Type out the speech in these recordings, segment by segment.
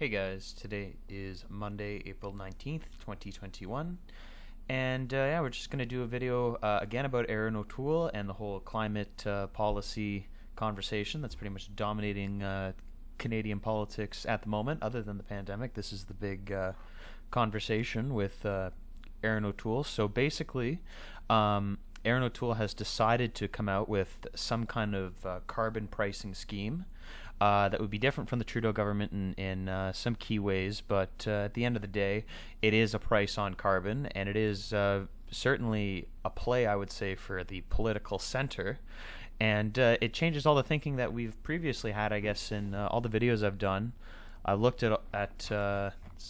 Hey guys, today is Monday, April 19th, 2021, and yeah, we're just going to do a video again about Erin O'Toole and the whole climate policy conversation that's pretty much dominating Canadian politics at the moment, other than the pandemic. This is the big conversation with Erin O'Toole. So basically, Erin O'Toole has decided to come out with some kind of carbon pricing scheme that would be different from the Trudeau government in some key ways, but at the end of the day, it is a price on carbon, and it is certainly a play, I would say, for the political center, and it changes all the thinking that we've previously had, I guess, in all the videos I've done. I looked at it's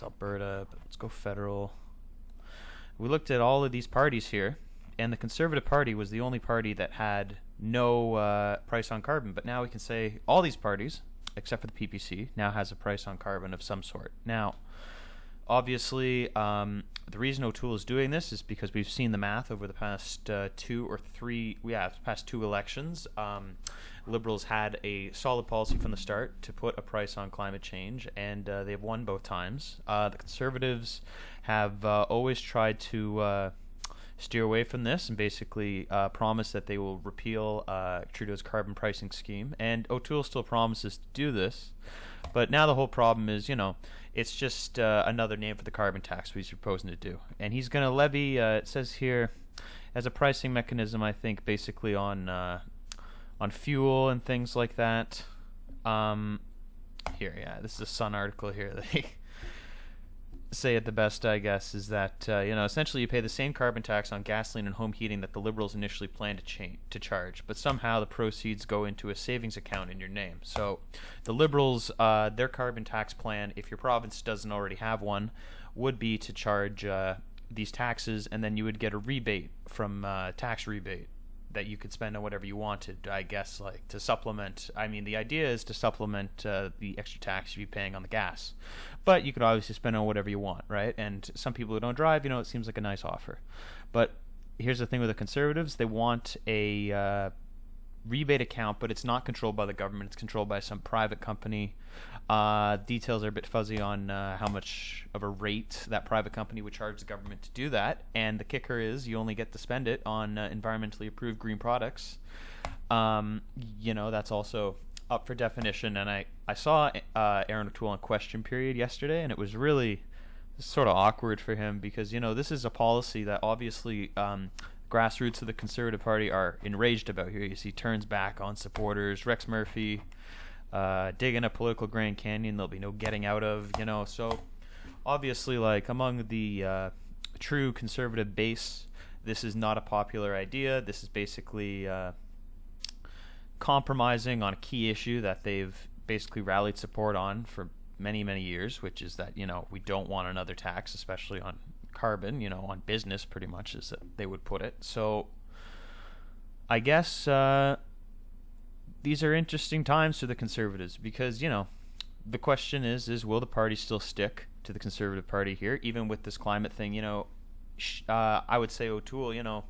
Alberta, but let's go federal. We looked at all of these parties here, and the Conservative Party was the only party that had no price on carbon. But now we can say all these parties, except for the PPC, now has a price on carbon of some sort. Now, obviously, the reason O'Toole is doing this is because we've seen the math over the past past two elections. Liberals had a solid policy from the start to put a price on climate change, and they've won both times. The Conservatives have always tried to steer away from this and basically promise that they will repeal Trudeau's carbon pricing scheme. And O'Toole still promises to do this. But now the whole problem is, it's just another name for the carbon tax he's proposing to do. And he's going to levy, it says here, as a pricing mechanism, I think, basically on fuel and things like that. This is a Sun article here that he say it the best, I guess, is that essentially you pay the same carbon tax on gasoline and home heating that the Liberals initially planned to charge, but somehow the proceeds go into a savings account in your name. So the Liberals, their carbon tax plan, if your province doesn't already have one, would be to charge these taxes, and then you would get a rebate from tax rebate that you could spend on whatever you wanted, I guess, like to supplement. I mean, the idea is to supplement the extra tax you'd be paying on the gas. But you could obviously spend on whatever you want, right? And some people who don't drive, it seems like a nice offer. But here's the thing with the Conservatives. They want a rebate account, but it's not controlled by the government. It's controlled by some private company. Details are a bit fuzzy on how much of a rate that private company would charge the government to do that. And the kicker is you only get to spend it on environmentally approved green products. That's also up for definition. And I saw Erin O'Toole on Question Period yesterday, and it was really sort of awkward for him because, this is a policy that obviously grassroots of the Conservative Party are enraged about here. You see turns back on supporters, Rex Murphy digging a political Grand Canyon there'll be no getting out of, so obviously, like, among the true conservative base, this is not a popular idea. This is basically compromising on a key issue that they've basically rallied support on for many, many years, which is that, we don't want another tax, especially on carbon, on business, pretty much, as they would put it. So I guess these are interesting times for the Conservatives because, the question is will the party still stick to the Conservative Party here, even with this climate thing? I would say O'Toole,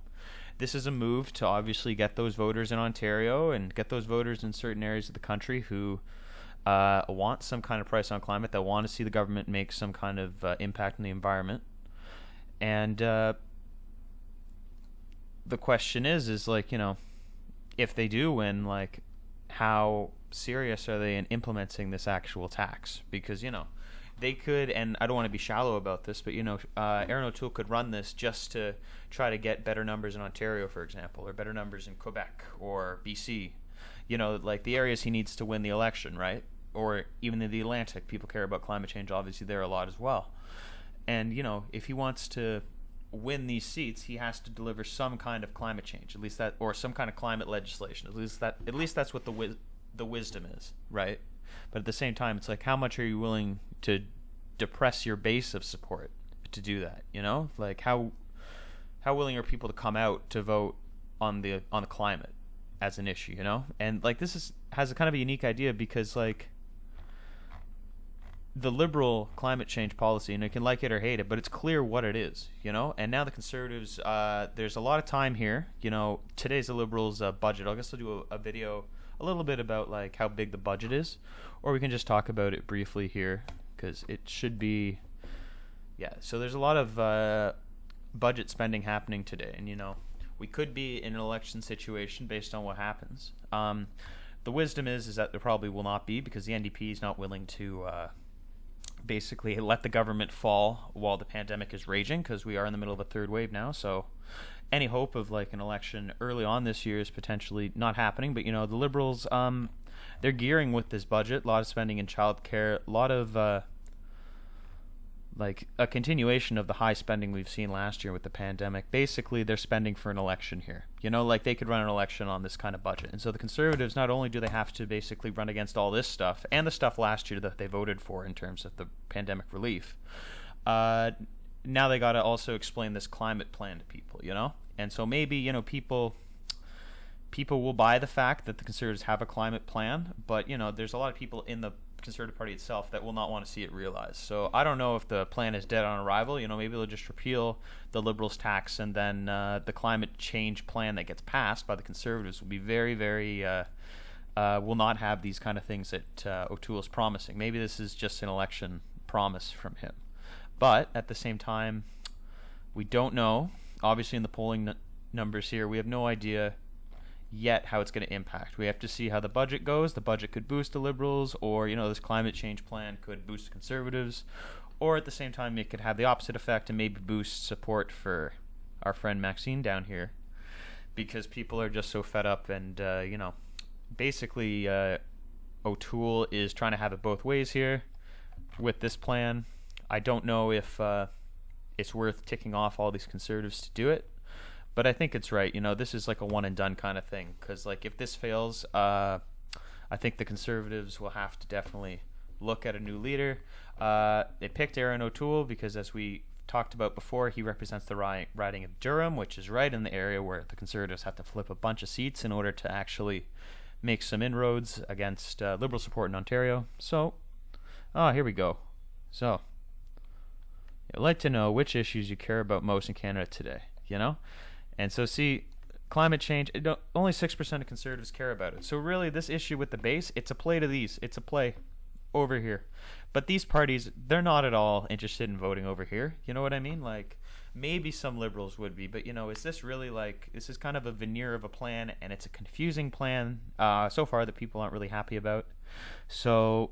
this is a move to obviously get those voters in Ontario and get those voters in certain areas of the country who want some kind of price on climate, that want to see the government make some kind of impact on the environment. And the question is like, if they do win, like, how serious are they in implementing this actual tax? Because, they could, and I don't want to be shallow about this, but, Erin O'Toole could run this just to try to get better numbers in Ontario, for example, or better numbers in Quebec or BC, like the areas he needs to win the election, right? Or even in the Atlantic, people care about climate change, obviously, there a lot as well. And, if he wants to win these seats, he has to deliver some kind of climate change, at least that, or some kind of climate legislation. At least that's what the wisdom is, right? But at the same time, it's like, how much are you willing to depress your base of support to do that? Like how willing are people to come out to vote on the climate as an issue? And like has a kind of a unique idea because, like, the Liberal climate change policy, and you can like it or hate it, but it's clear what it is, and now the Conservatives, there's a lot of time here. Today's the Liberals' budget. I guess I'll do a video a little bit about, like, how big the budget is, or we can just talk about it briefly here, because it should be, yeah. So there's a lot of budget spending happening today, and we could be in an election situation based on what happens. The wisdom is that there probably will not be, because the NDP is not willing to basically let the government fall while the pandemic is raging, because we are in the middle of a third wave now. So any hope of like an election early on this year is potentially not happening. But the Liberals, they're gearing with this budget, a lot of spending in childcare, a lot of like a continuation of the high spending we've seen last year with the pandemic. Basically, they're spending for an election here. Like they could run an election on this kind of budget. And so the Conservatives, not only do they have to basically run against all this stuff and the stuff last year that they voted for in terms of the pandemic relief, now they got to also explain this climate plan to people, And so maybe, people will buy the fact that the Conservatives have a climate plan, but, there's a lot of people in the Conservative Party itself that will not want to see it realized. So I don't know if the plan is dead on arrival. Maybe they'll just repeal the Liberals' tax, and then the climate change plan that gets passed by the Conservatives will be very, very will not have these kind of things that O'Toole is promising. Maybe this is just an election promise from him. But at the same time, we don't know. Obviously, in the polling numbers here, we have no idea yet how it's going to impact. We have to see how the budget goes. The budget could boost the Liberals, or this climate change plan could boost the Conservatives, or at the same time it could have the opposite effect and maybe boost support for our friend Maxine down here, because people are just so fed up. And basically O'Toole is trying to have it both ways here with this plan. I don't know if it's worth ticking off all these Conservatives to do it, but I think it's right. This is like a one and done kind of thing, because like if this fails, I think the Conservatives will have to definitely look at a new leader. They picked Erin O'Toole because, as we talked about before, he represents the riding of Durham, which is right in the area where the Conservatives have to flip a bunch of seats in order to actually make some inroads against Liberal support in Ontario. So, here we go. So, I'd like to know which issues you care about most in Canada today, And so, see, climate change, only 6% of Conservatives care about it. So really, this issue with the base, it's a play to these. It's a play over here. But these parties, they're not at all interested in voting over here. You know what I mean? Like, maybe some Liberals would be. But, is this really this is kind of a veneer of a plan, and it's a confusing plan so far that people aren't really happy about. So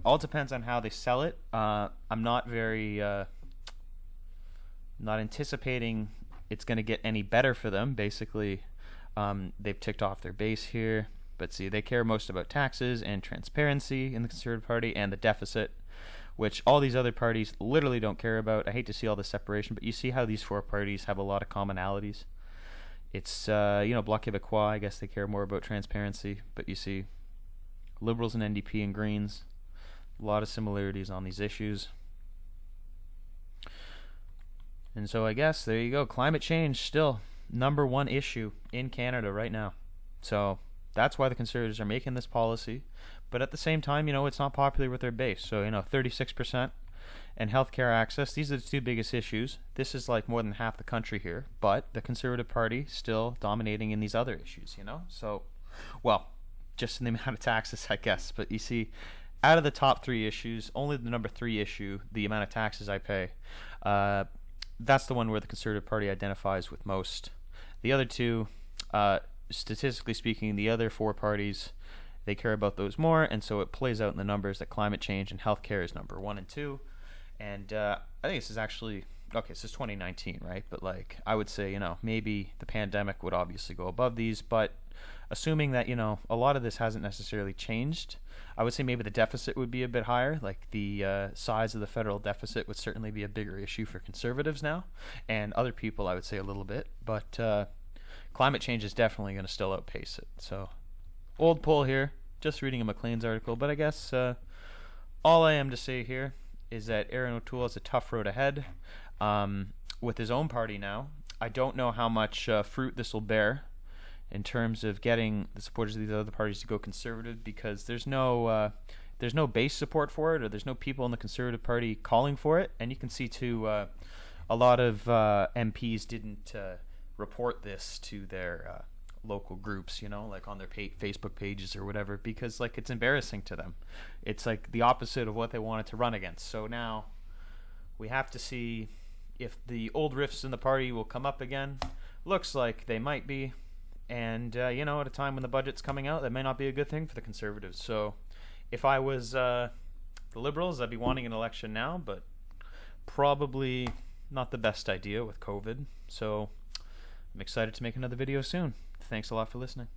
all depends on how they sell it. I'm not very, not anticipating it's going to get any better for them. Basically, they've ticked off their base here. But see, they care most about taxes and transparency in the Conservative Party and the deficit, which all these other parties literally don't care about. I hate to see all the separation, but you see how these four parties have a lot of commonalities. It's, Bloc Québécois, I guess they care more about transparency. But you see, Liberals and NDP and Greens, a lot of similarities on these issues. And so I guess there you go. Climate change still number one issue in Canada right now. So that's why the Conservatives are making this policy. But at the same time, it's not popular with their base. So, 36% and healthcare access, these are the two biggest issues. This is like more than half the country here. But the Conservative Party still dominating in these other issues, So, well, just in the amount of taxes, I guess. But you see, out of the top three issues, only the number 3 issue, the amount of taxes I pay, that's the one where the Conservative Party identifies with most. The other two, statistically speaking, the other 4 parties, they care about those more, and so it plays out in the numbers that climate change and healthcare is number 1 and 2. And I think this is actually, this is 2019, right? But I would say, maybe the pandemic would obviously go above these, but assuming that, a lot of this hasn't necessarily changed, I would say maybe the deficit would be a bit higher. Like the size of the federal deficit would certainly be a bigger issue for Conservatives now, and other people I would say a little bit. But climate change is definitely going to still outpace it. So, old poll here, just reading a Maclean's article. But I guess all I am to say here is that Erin O'Toole has a tough road ahead with his own party now. I don't know how much fruit this will bear in terms of getting the supporters of these other parties to go Conservative, because there's no base support for it, or there's no people in the Conservative Party calling for it. And you can see too, a lot of MPs didn't report this to their local groups, like on their Facebook pages or whatever, because like it's embarrassing to them. It's like the opposite of what they wanted to run against. So now we have to see if the old rifts in the party will come up again. Looks like they might be. And, at a time when the budget's coming out, that may not be a good thing for the Conservatives. So if I was the Liberals, I'd be wanting an election now, but probably not the best idea with COVID. So I'm excited to make another video soon. Thanks a lot for listening.